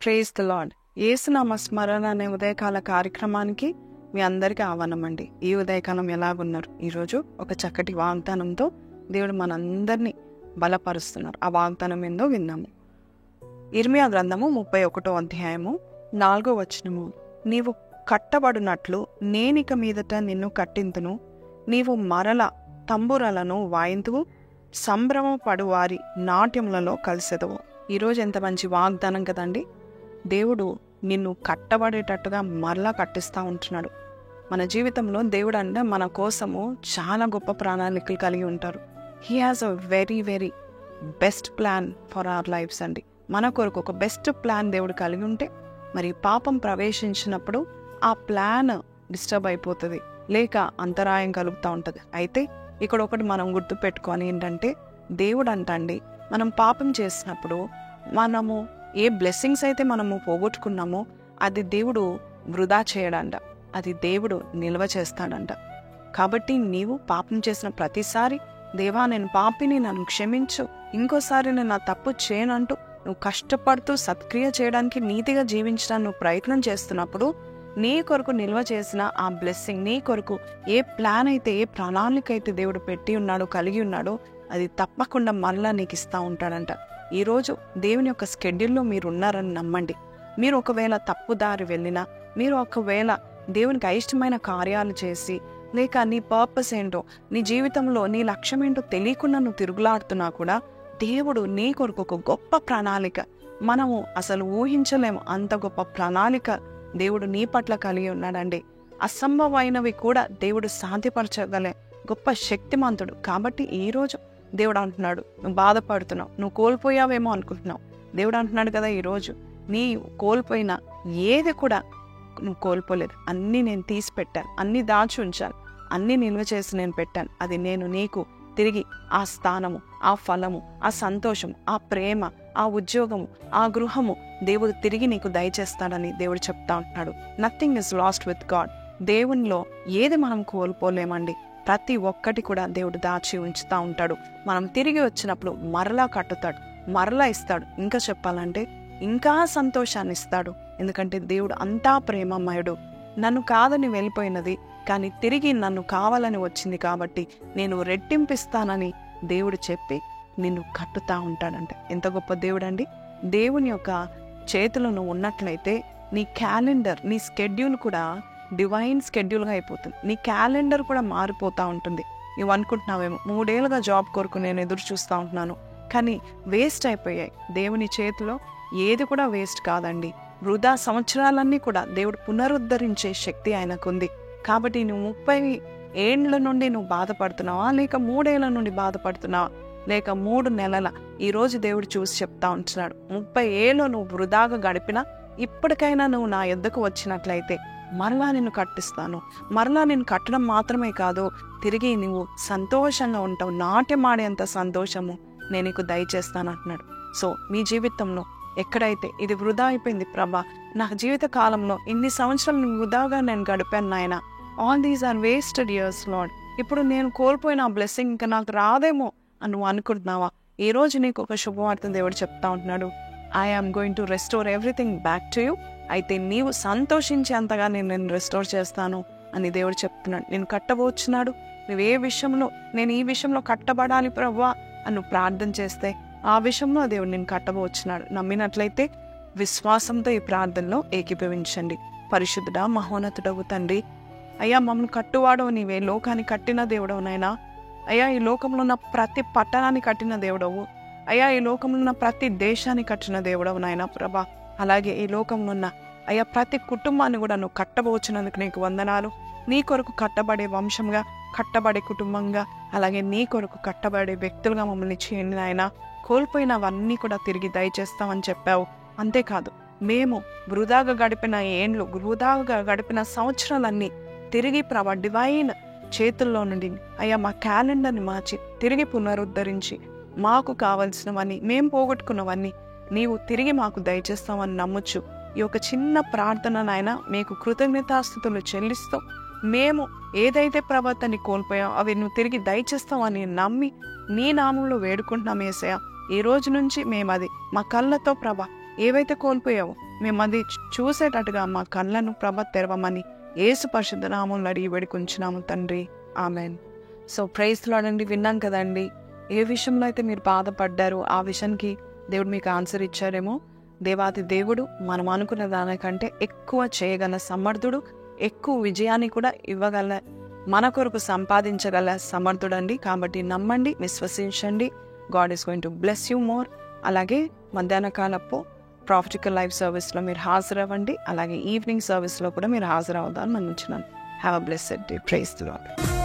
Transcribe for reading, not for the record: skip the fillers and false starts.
Praise the lord. యేసునామ స్మరణ అనే ఉదయకాల కార్యక్రమానికి మీ అందరికీ ఆహ్వానమండి. ఈ ఉదయకాలం ఎలాగున్నారు? ఈరోజు ఒక చక్కటి వాగ్దానంతో దేవుడు మనందరినీ బలపరుస్తున్నారు. ఆ వాగ్దానం ఏందో విన్నాము. ఇర్మియా గ్రంథము 31వ అధ్యాయము 4వ వచనము. నీవు కట్టబడినట్లు నేనిక మీదట నిన్ను కట్టింతును, నీవు మరల తంబురలను వాయింతువు, సంభ్రమపడు వారి నాట్యములలో కలిసెదవు. ఈరోజు ఎంత మంచి వాగ్దానం కదండి. దేవుడు నిన్ను కట్టబడేటట్టుగా మరలా కట్టిస్తూ ఉంటున్నాడు. మన జీవితంలో దేవుడు అంటే మన కోసము చాలా గొప్ప ప్రణాళికలు కలిగి ఉంటారు. He has a very very best plan for our lifes అండి. మన కొరకు ఒక బెస్ట్ ప్లాన్ దేవుడు కలిగి ఉంటే మరి పాపం ప్రవేశించినప్పుడు ఆ ప్లాన్ డిస్టర్బ్ అయిపోతుంది, లేక అంతరాయం కలుగుతూ ఉంటుంది. అయితే ఇక్కడ ఒకటి మనం గుర్తుపెట్టుకొని ఏంటంటే, దేవుడు అంటండి మనం పాపం చేసినప్పుడు మనము ఏ బ్లెస్సింగ్స్ అయితే మనము పోగొట్టుకున్నామో అది దేవుడు వృధా చేయడంట, అది దేవుడు నిల్వ చేస్తాడంట. కాబట్టి నీవు పాపం చేసిన ప్రతిసారి దేవా నేను పాపిని, నన్ను క్షమించు, ఇంకోసారి నేను నా తప్పు చేయనంటూ నువ్వు కష్టపడుతూ సత్క్రియ చేయడానికి, నీతిగా జీవించడానికి నువ్వు ప్రయత్నం చేస్తున్నప్పుడు నీ కొరకు నిల్వ చేసిన ఆ బ్లెస్సింగ్, నీ కొరకు ఏ ప్లాన్ అయితే, ఏ ప్రణాళిక అయితే దేవుడు పెట్టి ఉన్నాడో, కలిగి ఉన్నాడో, అది తప్పకుండా మళ్ళా నీకు ఇస్తూ ఉంటాడంట. ఈరోజు దేవుని యొక్క స్కెడ్యూల్లో మీరు ఉన్నారని నమ్మండి. మీరు ఒకవేళ తప్పుదారి వెళ్ళినా, మీరు ఒకవేళ దేవునికి అయిష్టమైన కార్యాలు చేసి, లేక నీ పర్పస్ ఏంటో, నీ జీవితంలో నీ లక్ష్యం ఏంటో తెలియకుండా నువ్వు తిరుగులాడుతున్నా కూడా దేవుడు నీ కొరకు ఒక గొప్ప ప్రణాళిక, మనము అసలు ఊహించలేము అంత గొప్ప ప్రణాళిక దేవుడు నీ పట్ల కలిగి ఉన్నాడండి. అసంభవమైనవి కూడా దేవుడు సాధ్యపరచగలే గొప్ప శక్తిమంతుడు. కాబట్టి ఈరోజు దేవుడు అంటున్నాడు, నువ్వు బాధపడుతున్నావు, నువ్వు కోల్పోయావేమో అనుకుంటున్నావు. దేవుడు అంటున్నాడు కదా, ఈరోజు నీ కోల్పోయిన ఏది కూడా నువ్వు కోల్పోలేదు, అన్నీ నేను తీసి పెట్టాను, అన్నీ దాచి ఉంచాను, అన్నీ నిల్వ చేసి నేను పెట్టాను. అది నేను నీకు తిరిగి ఆ స్థానము, ఆ ఫలము, ఆ సంతోషం, ఆ ప్రేమ, ఆ ఉద్యోగము, ఆ గృహము దేవుడు తిరిగి నీకు దయచేస్తాడని దేవుడు చెప్తా ఉంటున్నాడు. Nothing is last with God. దేవునిలో ఏది మనం కోల్పోలేమండి. ప్రతి ఒక్కటి కూడా దేవుడు దాచి ఉంచుతూ ఉంటాడు. మనం తిరిగి వచ్చినప్పుడు మరలా కట్టుతాడు, మరలా ఇస్తాడు. ఇంకా చెప్పాలంటే ఇంకా సంతోషాన్ని ఇస్తాడు. ఎందుకంటే దేవుడు అంతా ప్రేమమయుడు. నన్ను కాదని వెళ్ళిపోయినది కానీ తిరిగి నన్ను కావాలని వచ్చింది కాబట్టి నేను రెట్టింపిస్తానని దేవుడు చెప్పి నిన్ను కట్టుతా ఉంటాడంట. ఎంత గొప్ప దేవుడండి. దేవుని యొక్క చేతిలో నువ్వు ఉన్నట్లయితే నీ క్యాలెండర్, నీ స్కెడ్యూల్ కూడా డివైన్ స్కెడ్యూల్గా అయిపోతుంది. నీ క్యాలెండర్ కూడా మారిపోతూ ఉంటుంది. నువ్వు అనుకుంటున్నావేమో 3 ఏళ్ళుగా జాబ్ కొరకు నేను ఎదురు చూస్తూ ఉంటున్నాను, కానీ వేస్ట్ అయిపోయాయి. దేవుని చేతిలో ఏది కూడా వేస్ట్ కాదండి. వృధా సంవత్సరాలన్నీ కూడా దేవుడు పునరుద్ధరించే శక్తి ఆయనకుంది. కాబట్టి నువ్వు 30 ఏండ్ల నుండి నువ్వు బాధపడుతున్నావా, లేక 3 ఏళ్ల నుండి బాధపడుతున్నావా, లేక 3 నెలల, ఈరోజు దేవుడు చూసి చెప్తా ఉంటున్నాడు, 30 ఏళ్ళు నువ్వు వృధాగా గడిపినా ఇప్పటికైనా నువ్వు నా యొద్దకు వచ్చినట్లయితే మరలా నిన్ను కట్టిస్తాను. మరలా నిన్ను కట్టడం మాత్రమే కాదు, తిరిగి నువ్వు సంతోషంగా ఉంటావు, నాట్యమాడేంత సంతోషము నేను నీకు దయచేస్తాను అంటున్నాడు. సో మీ జీవితంలో ఎక్కడైతే ఇది వృధా అయిపోయింది ప్రభా, నా జీవిత కాలంలో ఇన్ని సంవత్సరాలు వృధాగా నేను గడిపాను నాయన, all these are wasted years lord, ఇప్పుడు నేను కోల్పోయిన ఆ బ్లెస్సింగ్ ఇంకా నాకు రాదేమో అని నువ్వు అనుకుంటున్నావా? ఈ రోజు నీకు ఒక శుభవార్త దేవుడు చెప్తా ఉంటున్నాడు. I am going to restore everything back to you. అయితే నీవు సంతోషించేంతగా నేను రెస్టోర్ చేస్తాను అని దేవుడు చెప్తున్నాడు. నేను కట్టబోచున్నాడు. నువ్వు ఏ విషయంలో నేను ఈ విషయంలో కట్టబడాలి ప్రభువా అని నువ్వు ప్రార్థన చేస్తే ఆ విషయంలో దేవుడు నేను కట్టబోచున్నాడు. నమ్మినట్లయితే విశ్వాసంతో ఈ ప్రార్థనలో ఏకీభవించండి. పరిశుద్ధుడా, మహోన్నతుడవు తండ్రి, అయ్యా మమ్మల్ని కట్టువాడవు నీవే, లోకాన్ని కట్టిన దేవుడవు నాయనా. అయ్యా ఈ లోకంలో ఉన్న ప్రతి పట్టణాన్ని కట్టిన దేవుడవు, అయ్యా ఈ లోకంలో ఉన్న ప్రతి దేశాన్ని కట్టిన దేవుడవు నాయనా ప్రభా. అలాగే ఈ లోకంలో ఉన్న అయ్యా ప్రతి కుటుంబాన్ని కూడా నువ్వు కట్టబోచినందుకు నీకు వందనాలు. నీ కొరకు కట్టబడే వంశంగా, కట్టబడే కుటుంబంగా, అలాగే నీ కొరకు కట్టబడే వ్యక్తులుగా మమ్మల్ని చేయండి నాయన. కోల్పోయినవన్నీ కూడా తిరిగి దయచేస్తామని చెప్పావు. అంతేకాదు మేము వృధాగా గడిపిన ఏండ్లు, వృధాగా గడిపిన సంవత్సరాలన్నీ తిరిగి ప్రభా డివైన్ చేతుల్లో నుండి అయ్యా మా క్యాలెండర్ని మార్చి తిరిగి పునరుద్ధరించి మాకు కావలసినవన్నీ, మేము పోగొట్టుకున్నవన్నీ నీవు తిరిగి మాకు దయచేస్తామని నమ్మొచ్చు. ఈ యొక్క చిన్న ప్రార్థన నాయన మీకు కృతజ్ఞతాస్తుతులు చెల్లిస్తూ, మేము ఏదైతే ప్రవర్తనని కోల్పోయాం అవి నువ్వు తిరిగి దయచేస్తామని నమ్మి నీ నామంలో వేడుకుంటున్నాం యేసయ్య. ఈ రోజు నుంచి మేము అది మా కళ్ళతో ప్రభా ఏవైతే కోల్పోయావో మేము చూసేటట్టుగా మా కళ్ళను ప్రభ తెరవమని యేసు పరిశుద్ధ నామంలో అడిగి వేడుకొంచున్నాము తండ్రి. ఆమెన్. సో ప్రైజ్ లార్డ్ అండి. విన్నాం కదండి, ఏ విషయంలో అయితే మీరు బాధపడ్డారో ఆ విషయానికి దేవుడు మీకు ఆన్సర్ ఇచ్చారేమో. దేవాది దేవుడు మనం అనుకున్న దానికంటే ఎక్కువ చేయగల సమర్థుడు, ఎక్కువ విజయాన్ని కూడా ఇవ్వగల, మన కొరకు సంపాదించగల సమర్థుడండి. కాబట్టి నమ్మండి, విశ్వసించండి. God is going to bless you more. అలాగే మధ్యాహ్న కాలపు ప్రాఫిటికల్ లైఫ్ సర్వీస్లో మీరు హాజరవ్వండి. అలాగే ఈవినింగ్ సర్వీస్లో కూడా మీరు హాజరవుదామని అనుకుంటున్నాను. Have a blessed day. Praise the lord.